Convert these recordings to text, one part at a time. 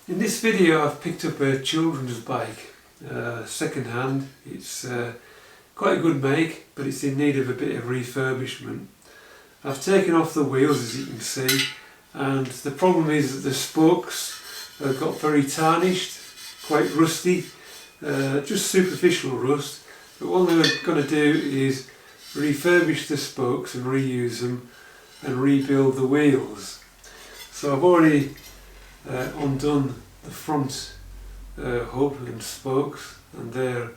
In this video I've picked up a children's bike, second hand. It's quite a good make, but it's in need of a bit of refurbishment. I've taken off the wheels, as you can see, and the problem is that the spokes have got very tarnished, quite rusty, just superficial rust. But what we're going to do is refurbish the spokes and reuse them and rebuild the wheels. So I've already undone the front hub and spokes, and they're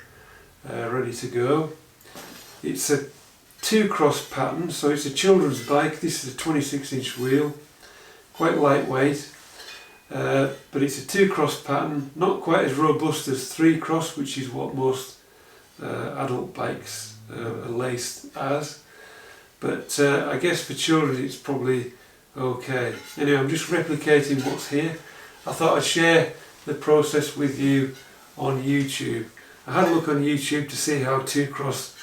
ready to go. It's a 2-cross pattern, so it's a children's bike. This is a 26-inch wheel, quite lightweight, but it's a 2-cross pattern, not quite as robust as 3-cross, which is what most adult bikes are laced as, but I guess for children it's probably okay. Anyway, I'm just replicating what's here. I thought I'd share the process with you on YouTube. I had a look on YouTube to see how 2-cross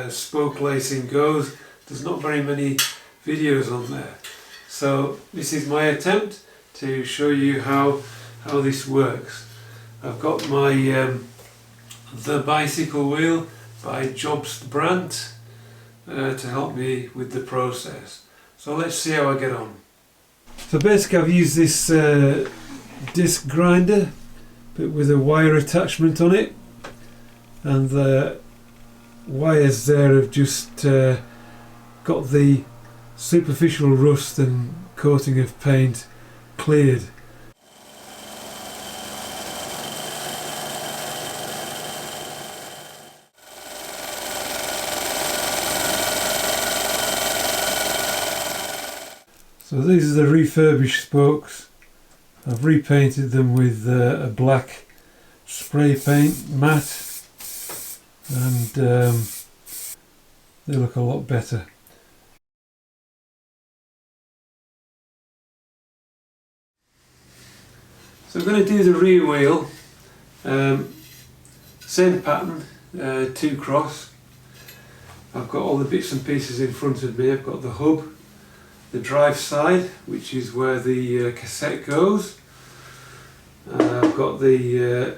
spoke lacing goes. There's not very many videos on there, so this is my attempt to show you how this works. I've got my the bicycle wheel by Jobst Brandt to help me with the process. So let's see how I get on. So basically I've used this disc grinder, but with a wire attachment on it, and the wires there have just got the superficial rust and coating of paint cleared. So these are the refurbished spokes. I've repainted them with a black spray paint matte, and they look a lot better. So I'm going to do the rear wheel, same pattern, 2-cross. I've got all the bits and pieces in front of me. I've got the hub, the drive side, which is where the cassette goes. I've got the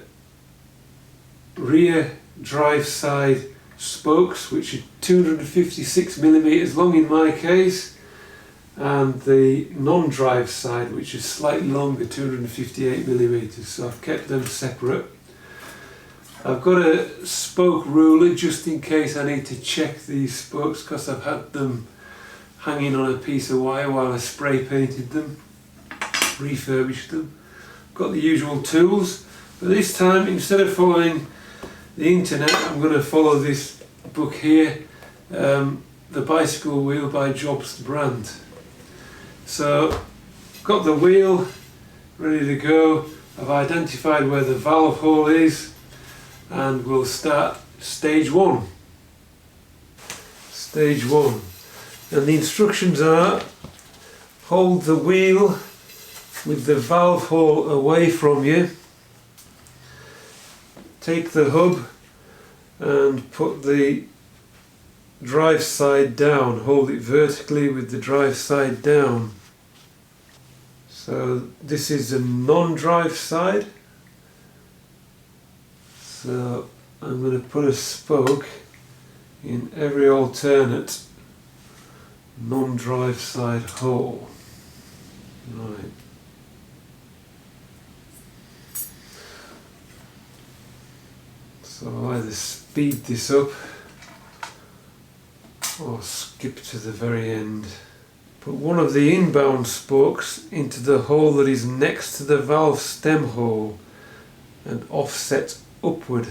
rear drive side spokes, which are 256mm long in my case, and the non-drive side, which is slightly longer, 258mm, so I've kept them separate. I've got a spoke ruler just in case I need to check these spokes, because I've had them hanging on a piece of wire while I spray painted them, refurbished them. Got the usual tools, but this time, instead of following the internet, I'm going to follow this book here, The Bicycle Wheel by Jobst Brandt. So, got the wheel ready to go. I've identified where the valve hole is, and we'll start stage 1. Stage 1. And the instructions are: hold the wheel with the valve hole away from you, take the hub and put the drive side down, hold it vertically with the drive side down. So this is a non-drive side, so I'm going to put a spoke in every alternate non-drive side hole. Right. So I'll either speed this up or skip to the very end. Put one of the inbound spokes into the hole that is next to the valve stem hole and offset upward.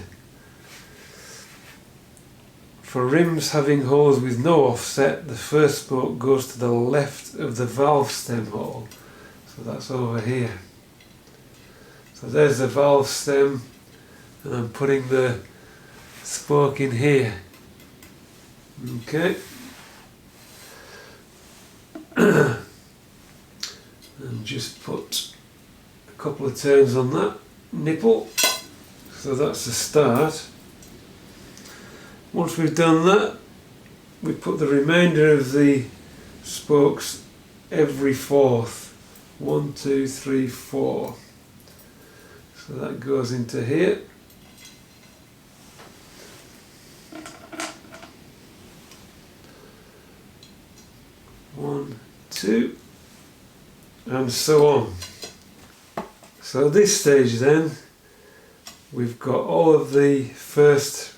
For rims having holes with no offset, the first spoke goes to the left of the valve stem hole. So that's over here. So there's the valve stem, and I'm putting the spoke in here. Okay. And just put a couple of turns on that nipple. So that's the start. Once we've done that, we put the remainder of the spokes every fourth. 1, 2, 3, 4. So that goes into here. One, two, and so on. So this stage then, we've got all of the first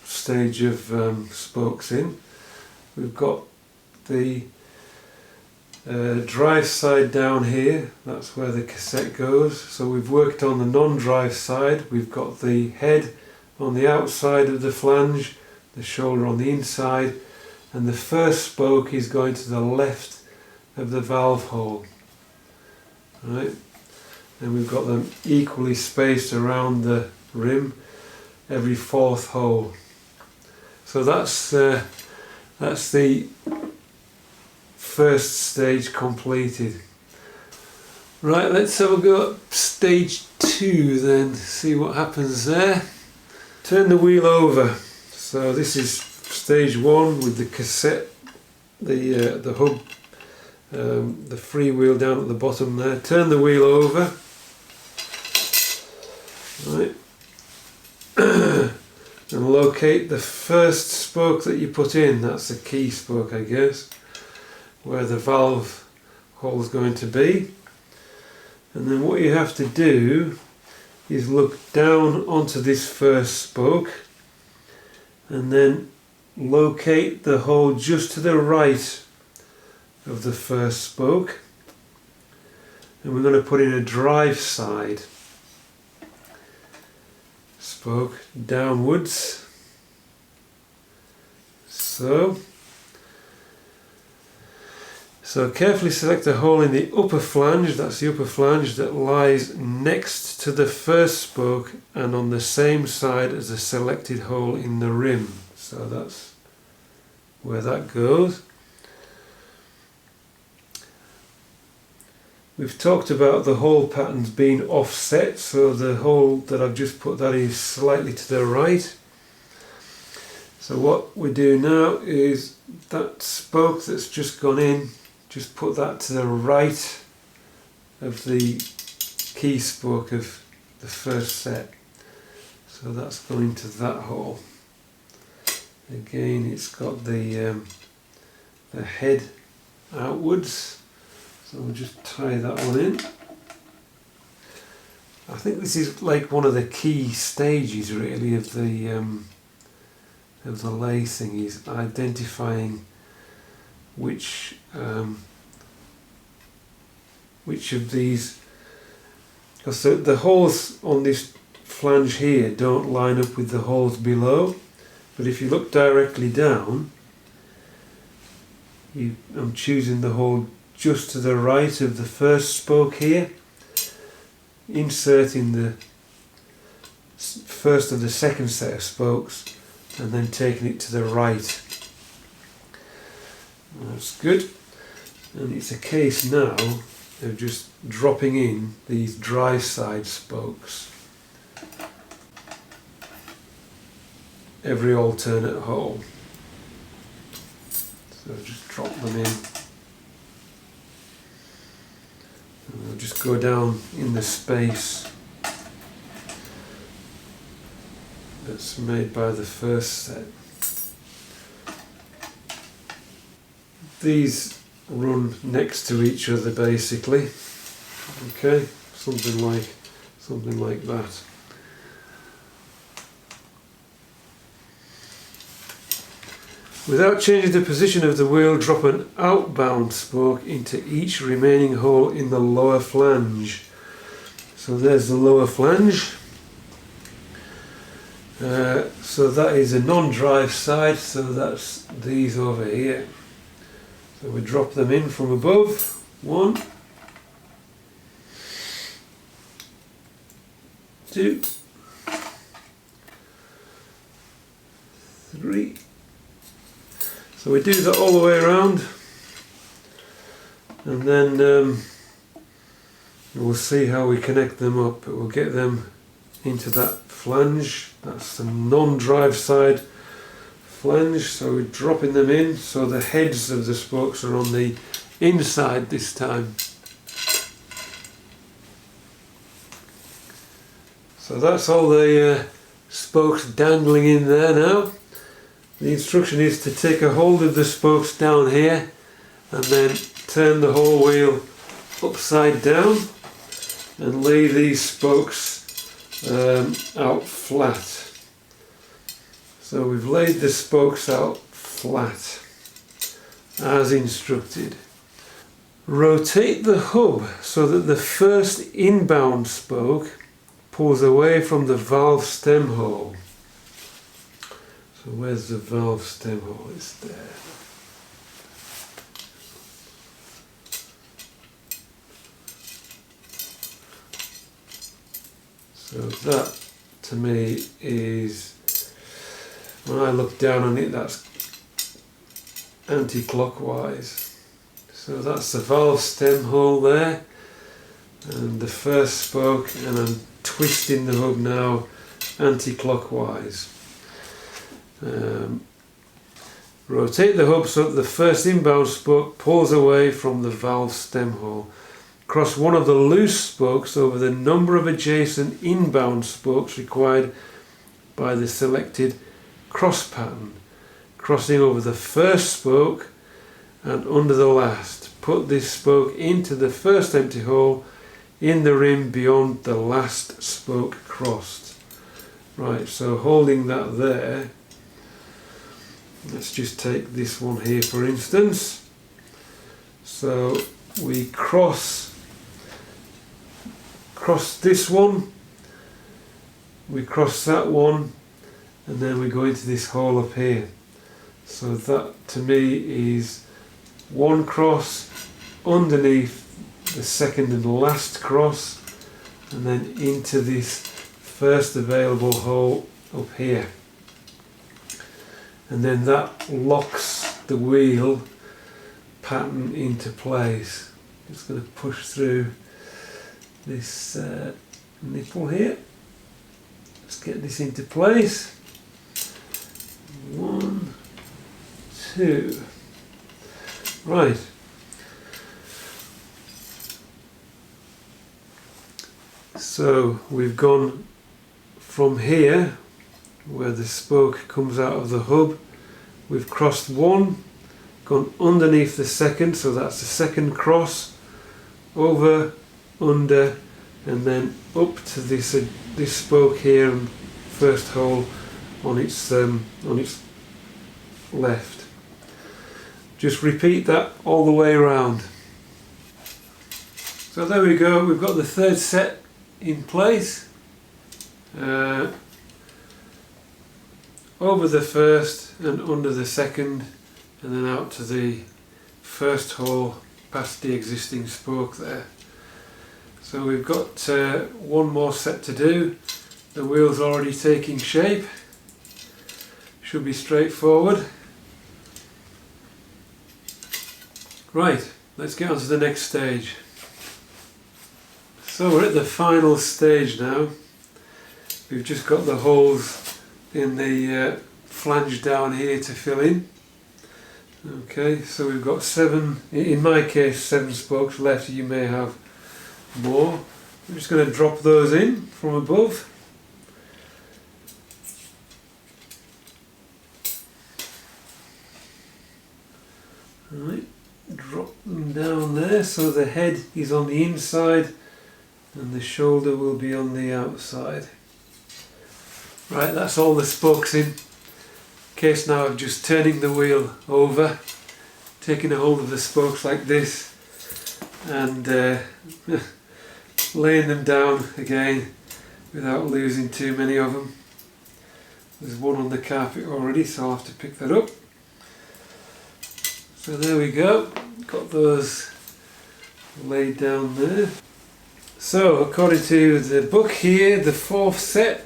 stage of spokes in. We've got the drive side down here, that's where the cassette goes. So we've worked on the non-drive side. We've got the head on the outside of the flange, the shoulder on the inside, and the first spoke is going to the left of the valve hole. Right? And we've got them equally spaced around the rim, every fourth hole. So that's the first stage completed. Right, let's have a go at stage 2 then, see what happens there. Turn the wheel over. So this is stage 1 with the cassette, the hub, the free wheel down at the bottom there. Turn the wheel over. Right. And locate the first spoke that you put in. That's the key spoke, I guess, where the valve hole is going to be. And then what you have to do is look down onto this first spoke and then locate the hole just to the right of the first spoke, and we're going to put in a drive side spoke downwards. So carefully select a hole in the upper flange, that's the upper flange that lies next to the first spoke and on the same side as the selected hole in the rim. So that's where that goes. We've talked about the hole patterns being offset, so the hole that I've just put that is slightly to the right. So what we do now is that spoke that's just gone in, just put that to the right of the key spoke of the first set. So that's going to that hole. Again, it's got the head outwards. So we'll just tie that one in. I think this is like one of the key stages really of the lacing, is identifying which of these, because the holes on this flange here don't line up with the holes below, but if you look directly down, I'm choosing the hole just to the right of the first spoke here, inserting the first of the second set of spokes and then taking it to the right. That's good. And it's a case now of just dropping in these drive side spokes every alternate hole. So just drop them in. And I'll just go down in the space that's made by the first set. These run next to each other basically. Okay, something like that. Without changing the position of the wheel, drop an outbound spoke into each remaining hole in the lower flange. So there's the lower flange. So that is a non-drive side, so that's these over here. So we drop them in from above. 1, 2, 3. So we do that all the way around, and then we'll see how we connect them up. But we'll get them into that flange. That's the non-drive side flange. So we're dropping them in, so the heads of the spokes are on the inside this time. So that's all the spokes dangling in there now. The instruction is to take a hold of the spokes down here and then turn the whole wheel upside down and lay these spokes out flat. So we've laid the spokes out flat as instructed. Rotate the hub so that the first inbound spoke pulls away from the valve stem hole. So where's the valve stem hole? It's there. So that to me is, when I look down on it, that's anti-clockwise. So that's the valve stem hole there and the first spoke, and I'm twisting the hub now anti-clockwise. Rotate the hub so that the first inbound spoke pulls away from the valve stem hole. Cross one of the loose spokes over the number of adjacent inbound spokes required by the selected cross pattern, crossing over the first spoke and under the last. Put this spoke into the first empty hole in the rim beyond the last spoke crossed. Right, so holding that there, let's just take this one here for instance. So we cross this one, we cross that one, and then we go into this hole up here. So that to me is one cross underneath the second and last cross, and then into this first available hole up here. And then that locks the wheel pattern into place. Just going to push through this nipple here. Let's get this into place. 1, 2. Right. So we've gone from here, where the spoke comes out of the hub, we've crossed one, gone underneath the second, so that's the second cross, over, under, and then up to this spoke here, and first hole on its left. Just repeat that all the way around. So there we go, we've got the third set in place. Over the first and under the second, and then out to the first hole past the existing spoke there. So we've got one more set to do. The wheel's already taking shape. Should be straightforward. Right, let's get on to the next stage. So we're at the final stage now. We've just got the holes in the flange down here to fill in. Okay, so we've got 7, in my case 7 spokes left. You may have more. I'm just going to drop those in from above. Right, drop them down there so the head is on the inside and the shoulder will be on the outside. Right, that's all the spokes in. Case now of just turning the wheel over, taking a hold of the spokes like this, and laying them down again without losing too many of them. There's one on the carpet already, so I'll have to pick that up. So there we go, got those laid down there. So according to the book here, the 4th set,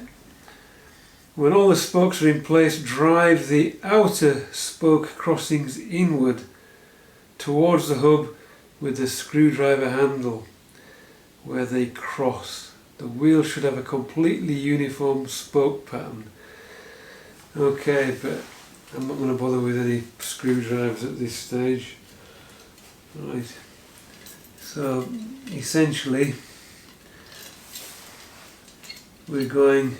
when all the spokes are in place, drive the outer spoke crossings inward towards the hub with the screwdriver handle where they cross. The wheel should have a completely uniform spoke pattern. Okay, but I'm not going to bother with any screwdrivers at this stage. Right, so essentially we're going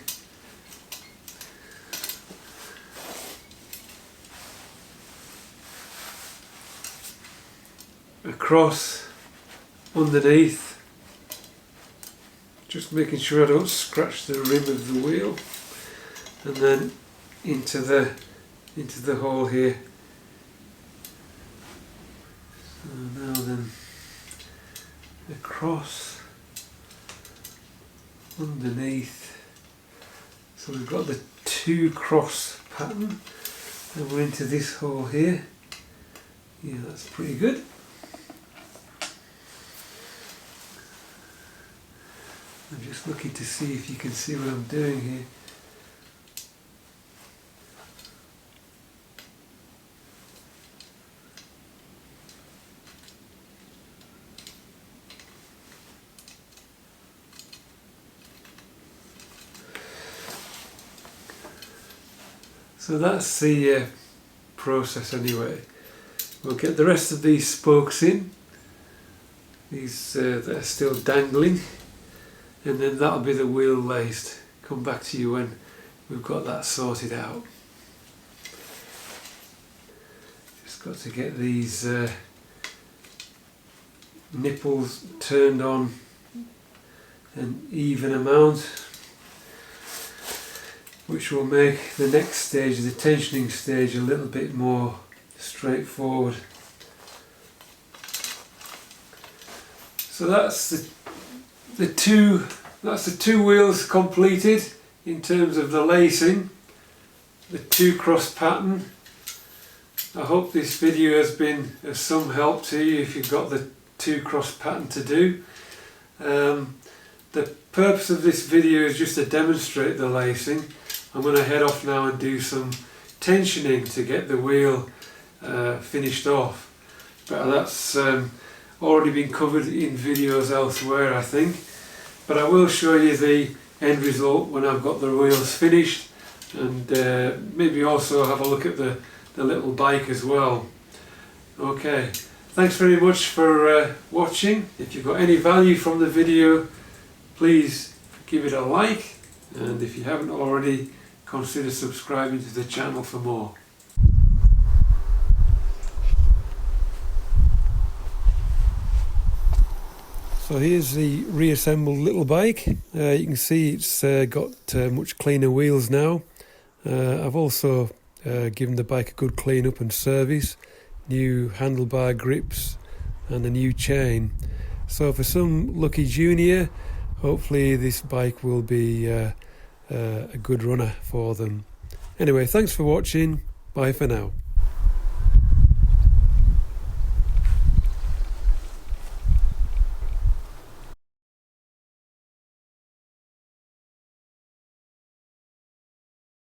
across underneath, just making sure I don't scratch the rim of the wheel, and then into the hole here. So now then, across underneath. So we've got the 2 cross pattern, and we're into this hole here. Yeah, that's pretty good. I'm just looking to see if you can see what I'm doing here. So that's the process anyway. We'll get the rest of these spokes in, these that are still dangling, and then that'll be the wheel laced. Come back to you when we've got that sorted out. Just got to get these nipples turned on an even amount, which will make the next stage, the tensioning stage, a little bit more straightforward. So that's the two wheels completed in terms of the lacing, the 2 cross pattern. I hope this video has been of some help to you if you've got the 2 cross pattern to do. The purpose of this video is just to demonstrate the lacing. I'm going to head off now and do some tensioning to get the wheel finished off, but that's already been covered in videos elsewhere, I think. But I will show you the end result when I've got the wheels finished, and maybe also have a look at the little bike as well. Okay, thanks very much for watching. If you've got any value from the video, please give it a like, and if you haven't already, consider subscribing to the channel for more. So here's the reassembled little bike. You can see it's got much cleaner wheels now. I've also given the bike a good clean up and service, new handlebar grips and a new chain. So for some lucky junior, hopefully this bike will be a good runner for them. Anyway, thanks for watching. Bye for now.